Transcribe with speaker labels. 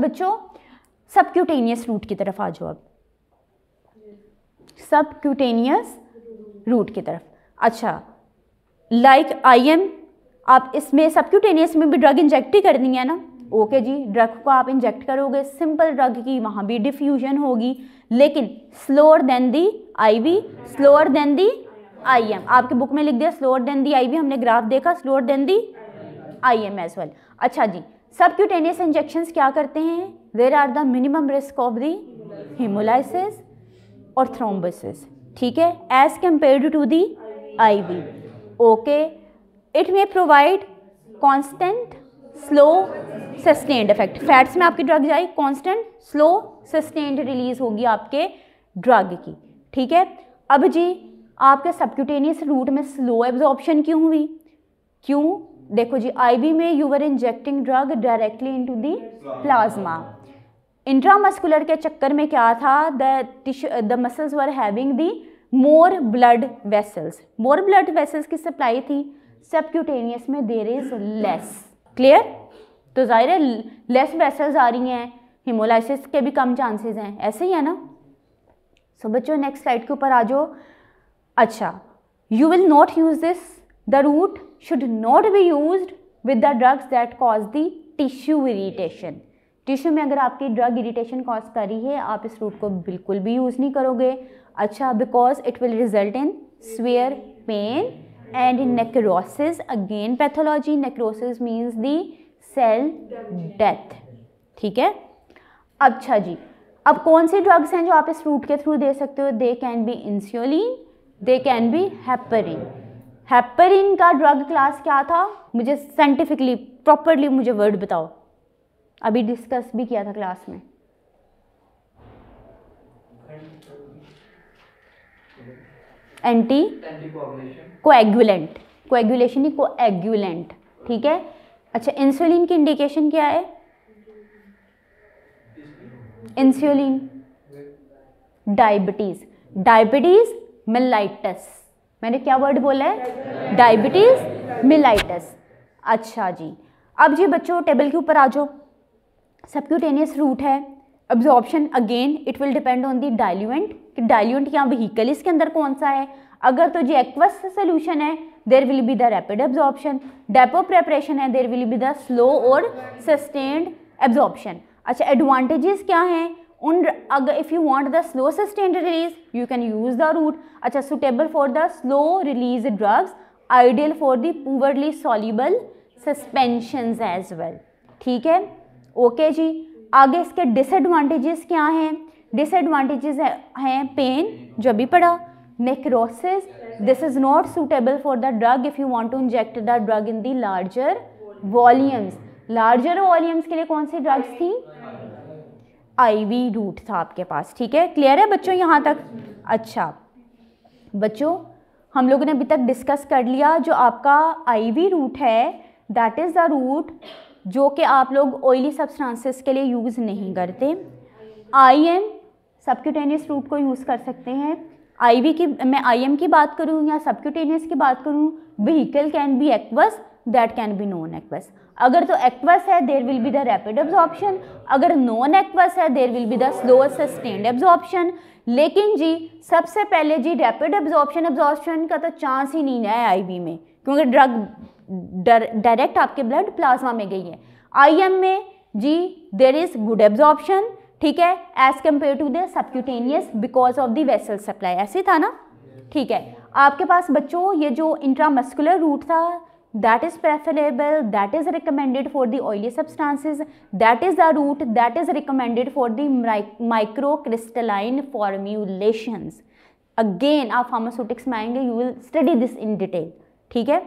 Speaker 1: बच्चों subcutaneous root की तरफ आ जाओ अब, सबक्यूटेनियस रूट की तरफ। अच्छा, लाइक IM, आप इसमें सबक्यूटेनियस में भी ड्रग इंजेक्ट ही करनी है ना, ओके जी, ड्रग को आप इंजेक्ट करोगे, सिंपल ड्रग की वहाँ भी डिफ्यूजन होगी, लेकिन slower than the IV, slower than the IM। आपके बुक में लिख दिया स्लोअर देन दी IV, हमने ग्राफ देखा slower than the IM as well. अच्छा जी, सबक्यूटेनियस इंजेक्शंस क्या करते हैं, there are the minimum risk of the haemolysis और थ्रोम्बोसिस, ठीक है, as compared to the IV, okay. It may provide constant slow sustained effect, fats में आपकी ड्रग जाएगी, कांस्टेंट स्लो सस्टेन्ड रिलीज होगी आपके ड्रग की, ठीक है। अब जी आपके सबक्यूटेनियस रूट में स्लो एब्जॉर्प्शन क्यों हुई, क्यों, देखो जी IV में you were injecting drug directly into the plasma, intramuscular के चक्कर में क्या था, the muscles were having the more blood vessels, more blood vessels की सप्लाई थी, सबक्यूटेनियस में देयर इज लेस, क्लियर, तो जाहिर है लेस वेसल्स आ रही हैं, हेमोलाइसिस के भी कम चांसेस हैं, ऐसे ही है ना। सो बच्चों नेक्स्ट स्लाइड के ऊपर आ जाओ। अच्छा, you will not use this, the route should not be used with the drugs that cause the tissue irritation, tissue में अगर आपकी ड्रग इरिटेशन कॉज कर रही है, आप इस रूट को बिल्कुल भी यूज़ नहीं करोगे। अच्छा, because it will result in severe pain and necrosis, again pathology, necrosis means the cell death, ठीक है। अच्छा जी, अब कौन सी ड्रग्स हैं जो आप इस रूट के थ्रू दे सकते हो, they can be insulin, they can be heparin. Heparin का ड्रग क्लास क्या था, मुझे साइंटिफिकली प्रॉपरली मुझे वर्ड बताओ, अभी डिस्कस भी किया था क्लास में। एंटी कोएगुलेंट, कोएगुलेशन नहीं कोएगुलेंट, ठीक है। अच्छा, इंसुलिन की इंडिकेशन क्या है, इंसुलिन डायबिटीज, डायबिटीज मेलाइटस, मैंने क्या वर्ड बोला है, डायबिटीज मेलाइटस। अच्छा जी, अब जी बच्चों टेबल के ऊपर आ जाओ, सबक्यूटेनियस रूट है, absorption again it will depend on the diluent, कि डाइल्यूएंट या व्हीकल इसके अंदर कौन सा है, अगर तो जी एक्वस सोल्यूशन है there will be the rapid absorption, depot preparation है there will be the slow और सस्टेन्ड एब्जॉर्प्शन। अच्छा, एडवांटेजेस क्या हैं उन, अगर if you want the slow sustained release you can use the route. अच्छा, suitable for the slow release drugs, ideal for the poorly soluble suspensions as well, ठीक है, okay जी। आगे इसके डिसएडवांटेजेस क्या हैं, डिसएडवांटेजेस हैं पेन, जो भी पढ़ा, necrosis, this is not suitable for the drug if you want to inject the drug in the larger volumes, larger volumes के लिए कौन सी ड्रग्स थी, IV रूट था आपके पास, ठीक है, क्लियर है बच्चों यहाँ तक। अच्छा बच्चों, हम लोगों ने अभी तक डिस्कस कर लिया, जो आपका IV रूट है दैट इज़ द रूट जो कि आप लोग ऑयली सब्सटेंसेस के लिए यूज़ नहीं करते। IM सबक्यूटेनियस रूट को यूज़ कर सकते हैं, IV की मैं IM की बात करूँ या सबक्यूटेनियस की बात करूँ, vehicle can be aqueous, that can be non aqueous, अगर तो एक्वस है there will be the rapid absorption, अगर नॉन एक्वस है there will be the slow sustained absorption. लेकिन जी सबसे पहले जी रैपिड एब्जॉर्प्शन का तो चांस ही नहीं है IV में, क्योंकि ड्रग डायरेक्ट आपके ब्लड प्लाज्मा में गई है। IM में जी देयर इज गुड एब्जॉर्प्शन, ठीक है, as compare to the subcutaneous because of the vessel supply, ऐसे था ना, ठीक है। आपके पास बच्चों ये जो इंट्रामस्कुलर रूट था that is preferable, that is recommended for the oily substances, that is the route that is recommended for the microcrystalline formulations। Again आप pharmaceutics में आएंगे, you will study this in detail, ठीक है।